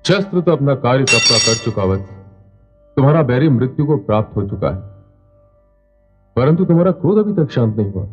शस्त्र तो अपना कार्य तब कर चुका वत्स। तुम्हारा बैरी मृत्यु को प्राप्त हो चुका है, परंतु तुम्हारा क्रोध अभी तक शांत नहीं हुआ।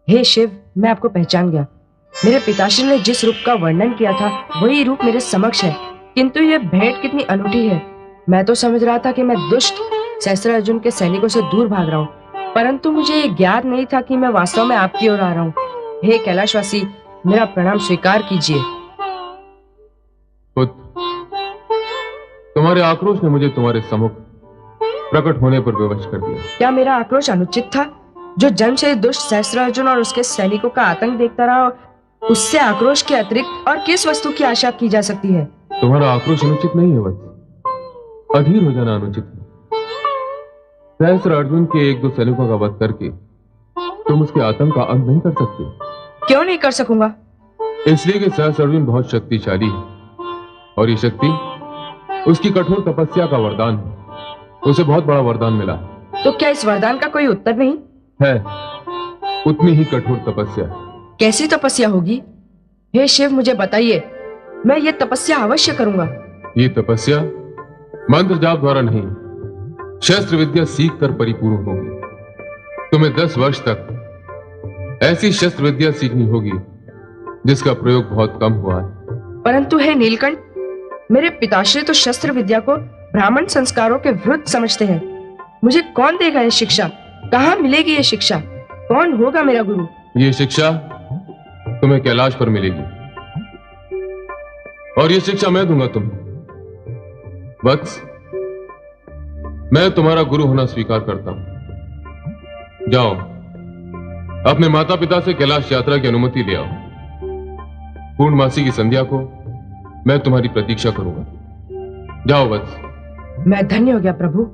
हे शिव, मैं आपको पहचान गया। मेरे पिताश्री ने जिस रूप का वर्णन किया था वही रूप मेरे समक्ष है, किंतु यह भेंट कितनी अनूठी है। मैं तो समझ रहा था कि मैं दुष्ट सहस्त्रार्जुन के सैनिकों से दूर भाग रहा हूँ, परंतु मुझे ये ज्ञात नहीं था कि मैं वास्तव में आपकी ओर आ रहा हूँ। हे कैलाशवासी, मेरा प्रणाम स्वीकार कीजिए। पुत्र, तुम्हारे आक्रोश ने मुझे तुम्हारे सम्मुख प्रकट होने पर विवश कर दिया। क्या मेरा आक्रोश अनुचित था? जो जन्म से दुष्ट सहस्त्रार्जुन और उसके सैनिकों का आतंक देखता रहा, उससे आक्रोश के अतिरिक्त और किस वस्तु की आशा की जा सकती है? तुम्हारा आक्रोश अनुचित नहीं है वत्स, अधीर हो जाना अनुचित है। सहस्त्रार्जुन के एक दो सैनिकों का वध करके तुम उसके आतंक का अंत नहीं कर सकते। क्यों नहीं कर सकूंगा? इसलिए कि सहस्त्रार्जुन बहुत शक्तिशाली है और ये शक्ति उसकी कठोर तपस्या का वरदान है। उसे बहुत बड़ा वरदान मिला है। तो क्या इस वरदान का कोई उत्तर नहीं है? उतनी ही कठोर तपस्या। कैसी तपस्या होगी? हे शिव, मुझे बताइए, मैं ये तपस्या अवश्य करूंगा। ये तपस्या मंत्र जाप द्वारा नहीं, शस्त्र विद्या सीख कर परिपूर्ण होगी। तुम्हें 10 वर्ष तक ऐसी शस्त्र विद्या सीखनी होगी जिसका प्रयोग बहुत कम हुआ है। परंतु हे नीलकंठ, मेरे पिताश्री तो शस्त्र विद्या को ब्राह्मण संस्कारों के विरुद्ध समझते हैं। मुझे कौन देगा ये शिक्षा? कहाँ मिलेगी ये शिक्षा? कौन होगा मेरा गुरु? ये शिक्षा तुम्हें कैलाश पर मिलेगी और ये शिक्षा मैं दूंगा तुम्हें। वत्स, मैं तुम्हारा गुरु होना स्वीकार करता हूं। जाओ, अपने माता पिता से कैलाश यात्रा की अनुमति ले आओ। पूर्णमासी की संध्या को मैं तुम्हारी प्रतीक्षा करूंगा। जाओ वत्स। मैं धन्य हो गया प्रभु।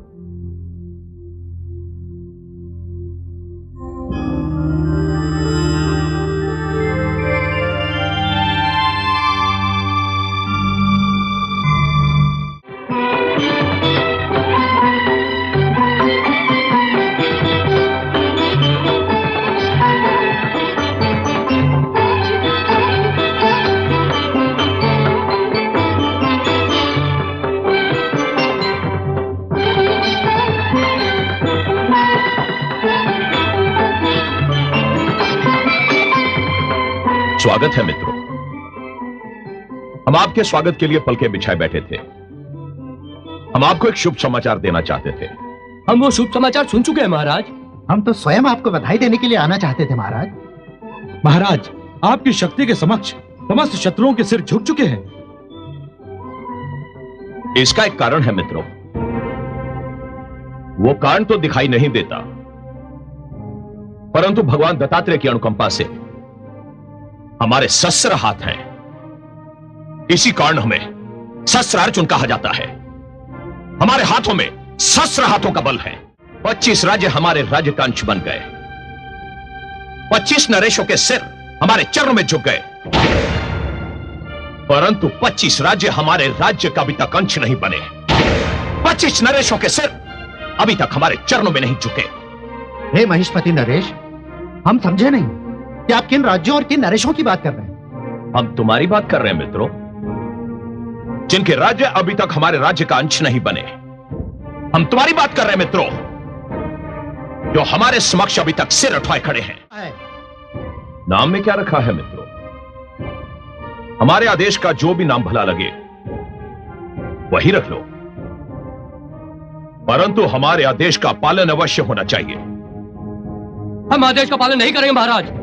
स्वागत है मित्रों। हम आपके स्वागत के लिए पलके बिछाए बैठे थे। हम आपको एक शुभ समाचार देना चाहते थे। हम वो शुभ समाचार सुन चुके हैं महाराज। हम तो स्वयं आपको बधाई देने के लिए आना चाहते थे महाराज। महाराज, आपकी शक्ति के समक्ष समस्त शत्रुओं के सिर झुक चुके हैं। इसका एक कारण है मित्रों। वो कारण तो दिखाई नहीं देता, परंतु भगवान दत्तात्रेय की अनुकंपा से हमारे शस्त्र हाथ हैं। इसी कारण हमें सहस्त्रार्जुन कहा जाता है। हमारे हाथों में सहस्त्र हाथों का बल है। 25 राज्य हमारे राज्य का अंश बन गए। 25 नरेशों के सिर हमारे चरणों में झुक गए, परंतु 25 राज्य हमारे राज्य का अभी तक अंश नहीं बने। 25 नरेशों के सिर अभी तक हमारे चरणों में नहीं झुके। हे महिष्मति नरेश, हम समझे नहीं कि आप किन राज्यों और किन नरेशों की बात कर रहे हैं। हम तुम्हारी बात कर रहे हैं मित्रों, जिनके राज्य अभी तक हमारे राज्य का अंश नहीं बने। हम तुम्हारी बात कर रहे हैं मित्रों, जो हमारे समक्ष अभी तक सिर उठाए खड़े हैं। नाम में क्या रखा है मित्रों? हमारे आदेश का जो भी नाम भला लगे वही रख लो, परंतु हमारे आदेश का पालन अवश्य होना चाहिए। हम आदेश का पालन नहीं करेंगे महाराज।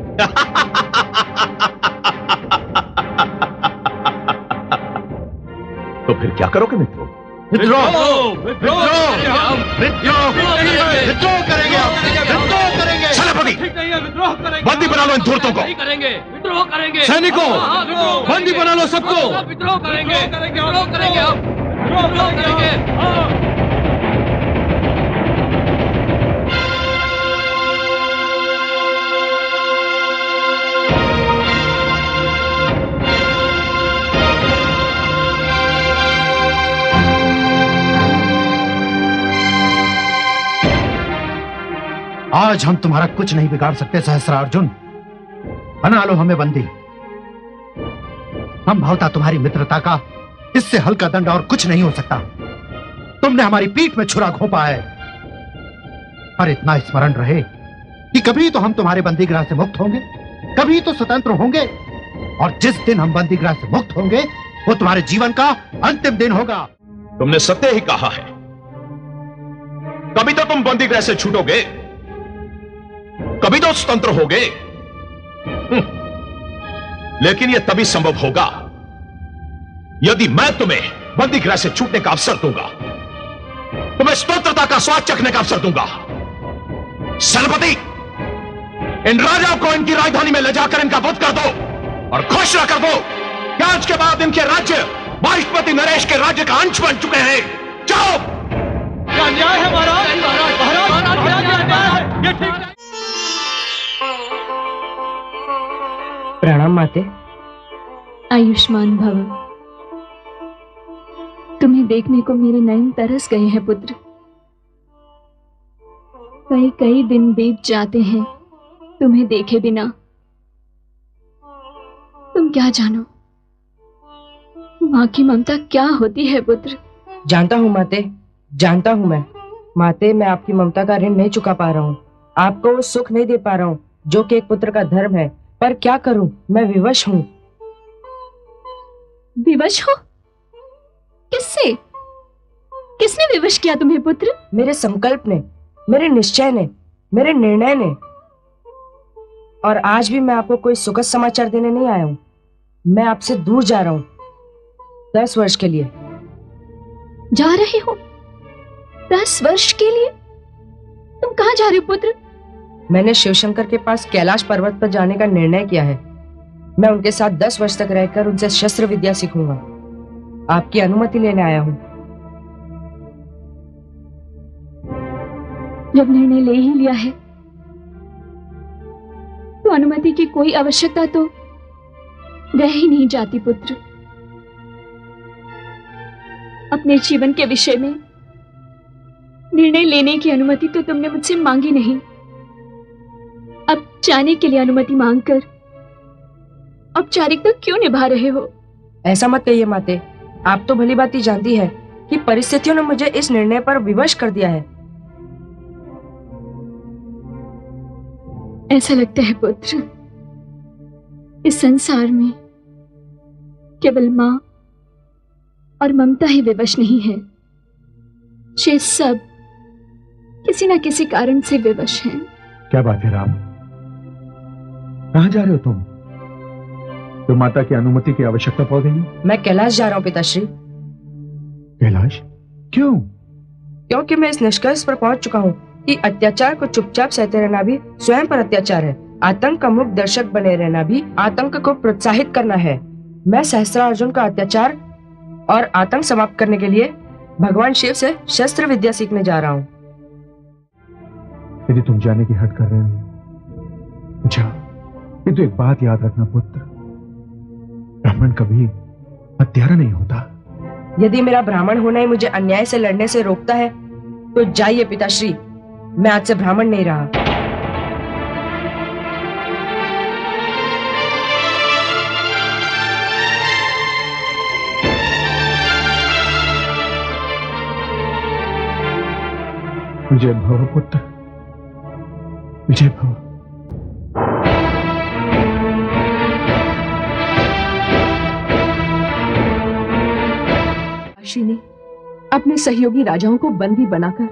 तो फिर क्या करोगे मित्रों? विद्रोह करेंगे। बंदी बना लो इन धूर्तों को। विद्रोह करेंगे। सैनिकों, बंदी बना लो सबको। विद्रोह करेंगे। विद्रोह करेंगे हम। विद्रोह करेंगे। आज हम तुम्हारा कुछ नहीं बिगाड़ सकते सहस्त्रार्जुन। बना लो हमें बंदी। हम भावता तुम्हारी मित्रता का इससे हल्का दंड और कुछ नहीं हो सकता। तुमने हमारी पीठ में छुरा घोंपा है। पर इतना स्मरण रहे कि कभी तो हम तुम्हारे बंदीगृह से मुक्त होंगे, कभी तो स्वतंत्र होंगे, और जिस दिन हम बंदीगृह से मुक्त होंगे वो तुम्हारे जीवन का अंतिम दिन होगा। तुमने सत्य ही कहा है। कभी तो तुम बंदीगृह से छूटोगे, कभी तो स्वतंत्र होगे। लेकिन यह तभी संभव होगा यदि मैं तुम्हें बंदीगृह से छूटने का अवसर दूंगा, तुम्हें स्वतंत्रता का स्वाद चखने का अवसर दूंगा। सेनापति, इन राजाओं को इनकी राजधानी में ले जाकर इनका वध कर दो और घोषणा कर दो कि आज के बाद इनके राज्य माहिष्मति नरेश के राज्य का अंश बन चुके हैं। जाओ। अन्याय है महाराज, ये ठीक नहीं। प्रणाम माते। आयुष्मान भव। तुम्हें देखने को मेरे नयन तरस गए हैं पुत्र। कई कई दिन बीत जाते हैं तुम्हें देखे बिना। तुम क्या जानो मां की ममता क्या होती है पुत्र। जानता हूँ माते, जानता हूँ मैं। माते, मैं आपकी ममता का ऋण नहीं चुका पा रहा हूँ, आपको वो सुख नहीं दे पा रहा हूँ जो कि एक पुत्र का धर्म है। पर क्या करूं, मैं विवश हूँ। विवश हो? किससे? किसने विवश किया तुम्हें पुत्र? मेरे संकल्प ने, मेरे निश्चय ने, मेरे निर्णय ने। और आज भी मैं आपको कोई सुखद समाचार देने नहीं आया हूँ। मैं आपसे दूर जा रहा हूँ 10 वर्ष के लिए। जा रहे हो? 10 वर्ष के लिए? तुम कहाँ जा रहे हो पुत्र? मैंने शिवशंकर के पास कैलाश पर्वत पर जाने का निर्णय किया है। मैं उनके साथ 10 वर्ष तक रहकर उनसे शस्त्र विद्या सीखूंगा। आपकी अनुमति लेने आया हूँ। जब निर्णय ले ही लिया है तो अनुमति की कोई आवश्यकता तो रह ही नहीं जाती पुत्र। अपने जीवन के विषय में निर्णय लेने की अनुमति तो तुमने मुझसे मांगी नहीं। अब जाने के लिए अनुमति मांगकर औपचारिकता क्यों निभा रहे हो? ऐसा मत कहिए माते। आप तो भली बात ही जानती है कि परिस्थितियों ने मुझे इस निर्णय पर विवश कर दिया है। ऐसा लगता है पुत्र, इस संसार में केवल मां और ममता ही विवश नहीं है। शेष सब किसी न किसी कारण से विवश हैं। क्या बात है राम, कहां जा रहे हो तुम? तो माता की अनुमति की आवश्यकता पड़ गई है? मैं कैलाश जा रहा हूँ पिताश्री। कैलाश? क्यों? क्योंकि मैं इस निष्कर्ष पर पहुंच चुका हूँ कि अत्याचार को चुपचाप सहते रहना भी स्वयं पर अत्याचार है। आतंक का मुक्त दर्शक बने रहना भी आतंक को प्रोत्साहित करना है। मैं सहस्त्रार्जुन का अत्याचार और आतंक समाप्त करने के लिए भगवान शिव से शस्त्र विद्या सीखने जा रहा हूँ। यदि तुम जाने की हट कर रहे हो, अच्छा, ये तो एक बात याद रखना पुत्र, ब्राह्मण कभी हत्यारा नहीं होता। यदि मेरा ब्राह्मण होना ही मुझे अन्याय से लड़ने से रोकता है तो जाइए पिताश्री, मैं आज से ब्राह्मण नहीं रहा। विजय भव पुत्र, विजय भव। काशी ने अपने सहयोगी राजाओं को बंदी बनाकर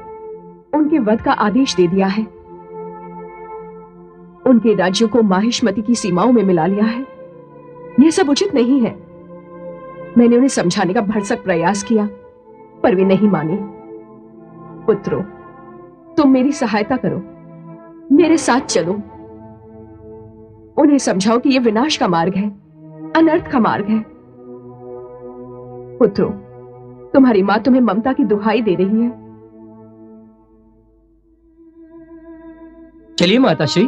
उनके वध का आदेश दे दिया है। उनके राज्यों को माहिष्मति की सीमाओं में मिला लिया है। यह सब उचित नहीं है। मैंने उन्हें समझाने का भरसक प्रयास किया पर वे नहीं माने। पुत्रों, तुम मेरी सहायता करो, मेरे साथ चलो। उन्हें समझाओ कि यह विनाश का मार्ग है, अनर्थ का मार्ग है। पुत्रों, तुम्हारी मां तुम्हें ममता की दुहाई दे रही है। चलिए माताश्री।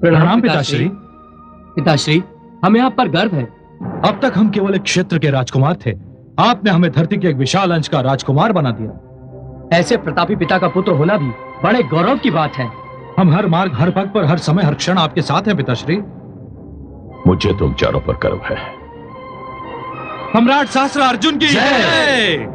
प्रणाम पिताश्री। पिताश्री, हमें आप पर गर्व है। अब तक हम केवल एक क्षेत्र के राजकुमार थे, आपने हमें धरती के एक विशाल अंश का राजकुमार बना दिया। ऐसे प्रतापी पिता का पुत्र होना भी बड़े गौरव की बात है। हम हर मार्ग, हर पग पर, हर समय, हर क्षण आपके साथ हैं पिताश्री। मुझे तुम चारों पर गर्व है। सम्राट सहस्त्र अर्जुन की जय।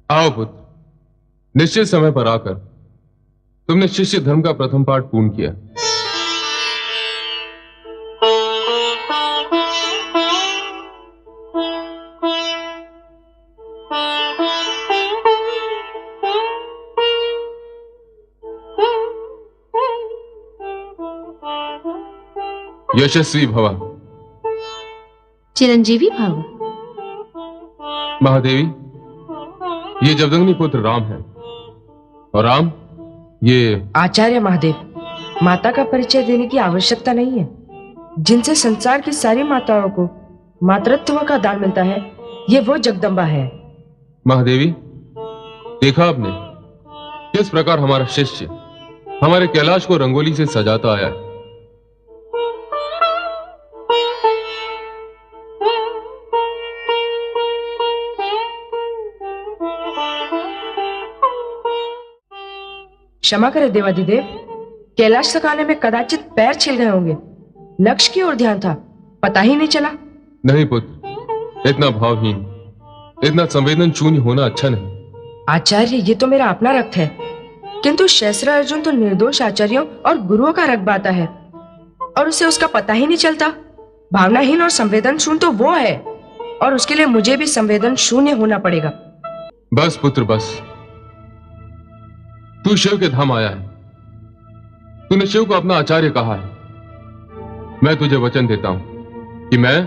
आओ पुत्र, निश्चित समय पर आकर तुमने शिष्य धर्म का प्रथम पाठ पूर्ण किया। यशस्वी भव। चिरंजीवी भव। महादेवी, ये जमदग्नि पुत्र राम है, और राम ये आचार्य महादेव। माता का परिचय देने की आवश्यकता नहीं है। जिनसे संसार की सारी माताओं को मातृत्व का दान मिलता है, ये वो जगदम्बा है। महादेवी, देखा आपने किस प्रकार हमारा शिष्य हमारे कैलाश को रंगोली से सजाता आया है। क्षमा करें देवाधिदेव, कैलाश तक आने में कदाचित पैर छिल गए होंगे। लक्ष्य की ओर ध्यान था, पता ही नहीं चला। नहीं पुत्र, इतना भावहीन, इतना संवेदन शून्य होना अच्छा नहीं। आचार्य, ये तो मेरा अपना रक्त है, किंतु शस्त्र अर्जुन तो निर्दोष आचार्यों और गुरुओं का रक्त बाता है, और उसे उसका पता ही नहीं चलता। भावनाहीन और संवेदन शून्य तो वो है, और उसके लिए मुझे भी संवेदन शून्य होना पड़ेगा। बस पुत्र बस, तू शिव के धाम आया है, तूने शिव को अपना आचार्य कहा है। मैं तुझे वचन देता हूं कि मैं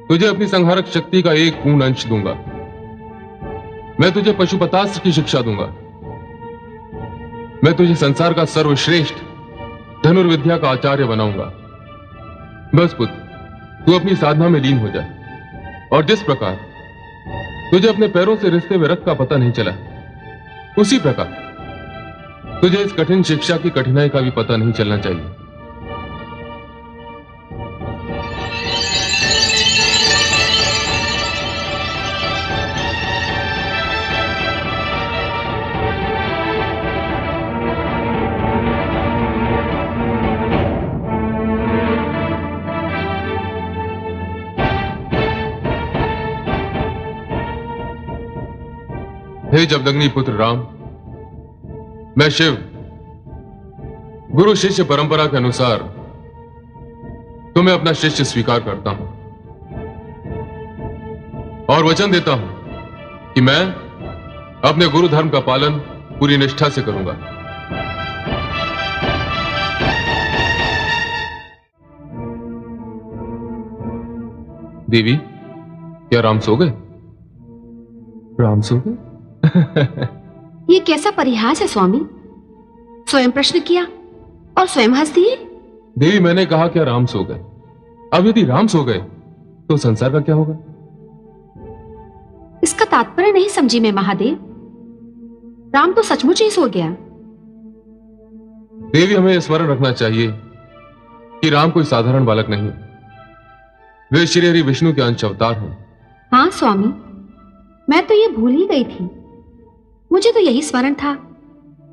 तुझे अपनी संहारक शक्ति का एक पूर्ण अंश दूंगा। मैं तुझे पशुपतास्त्र की शिक्षा दूंगा। मैं तुझे संसार का सर्वश्रेष्ठ धनुर्विद्या का आचार्य बनाऊंगा। बस पुत्र, तू अपनी साधना में लीन हो जाए, और जिस प्रकार तुझे अपने पैरों से रिश्ते में रक्त का पता नहीं चला, उसी प्रकार तुझे इस कठिन शिक्षा की कठिनाई का भी पता नहीं चलना चाहिए। हे जमदग्नि पुत्र राम, मैं शिव गुरु शिष्य परंपरा के अनुसार तुम्हें अपना शिष्य स्वीकार करता हूं, और वचन देता हूं कि मैं अपने गुरु धर्म का पालन पूरी निष्ठा से करूंगा। देवी, क्या राम सो गए? राम सो गए? ये कैसा परिहास है स्वामी? स्वयं प्रश्न किया और स्वयं हंस दिए। देवी, मैंने कहा क्या राम सो गए? अब यदि राम सो गए तो संसार का क्या होगा? इसका तात्पर्य नहीं समझी मैं महादेव। राम तो सचमुच ही सो गया। देवी, हमें स्मरण रखना चाहिए कि राम कोई साधारण बालक नहीं, वे श्री हरि विष्णु के अंश अवतार हैं। हाँ स्वामी, मैं तो ये भूल ही गई थी। मुझे तो यही स्मरण था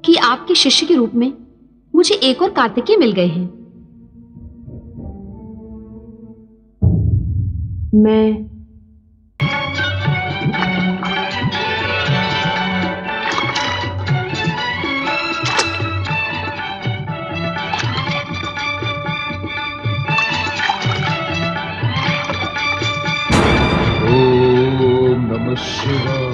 कि आपके शिष्य के रूप में मुझे एक और कार्तिकेय मिल गए हैं। मैं ओम नमः शिवाय।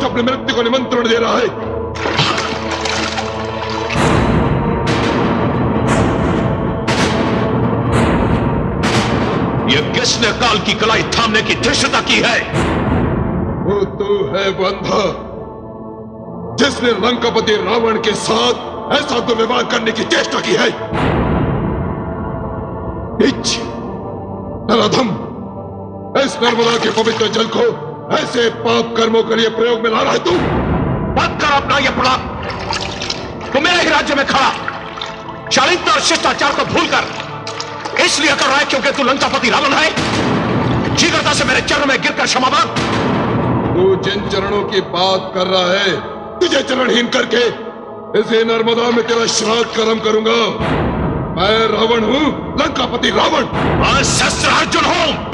अपने मृत्यु को निमंत्रण दे रहा है। यह किसने काल की कलाई थामने की धृष्टता की है? वो तो है बंधा जिसने लंकापति रावण के साथ ऐसा दुर्व्यवहार करने की चेष्टा की है। नीच, नराधम, इस नर्मदा के पवित्र जल को ऐसे पाप कर्मों के लिए प्रयोग में ला रहा है तू। मत कर अपना यह प्रलाप। तू मेरे ही राज्य में खड़ा शालीनता और शिष्टाचार को भूलकर इसलिए कर रहा है क्योंकि तू लंकापति रावण है। शीघ्रता से मेरे चरण में गिरकर क्षमा मांग। तू जिन चरणों की बात कर रहा है, तुझे चरणहीन करके इसे नर्मदा में तेरा श्राद्ध कर्म करूंगा। मैं रावण हूं, लंकापति रावण। मैं शस्त्र अर्जुन हूं।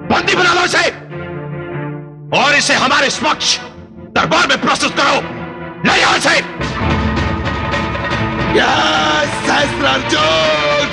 बंदी बना लो इसे और इसे हमारे समक्ष दरबार में प्रस्तुत करो। ले आओ इसे। सहस्त्रार्जुन!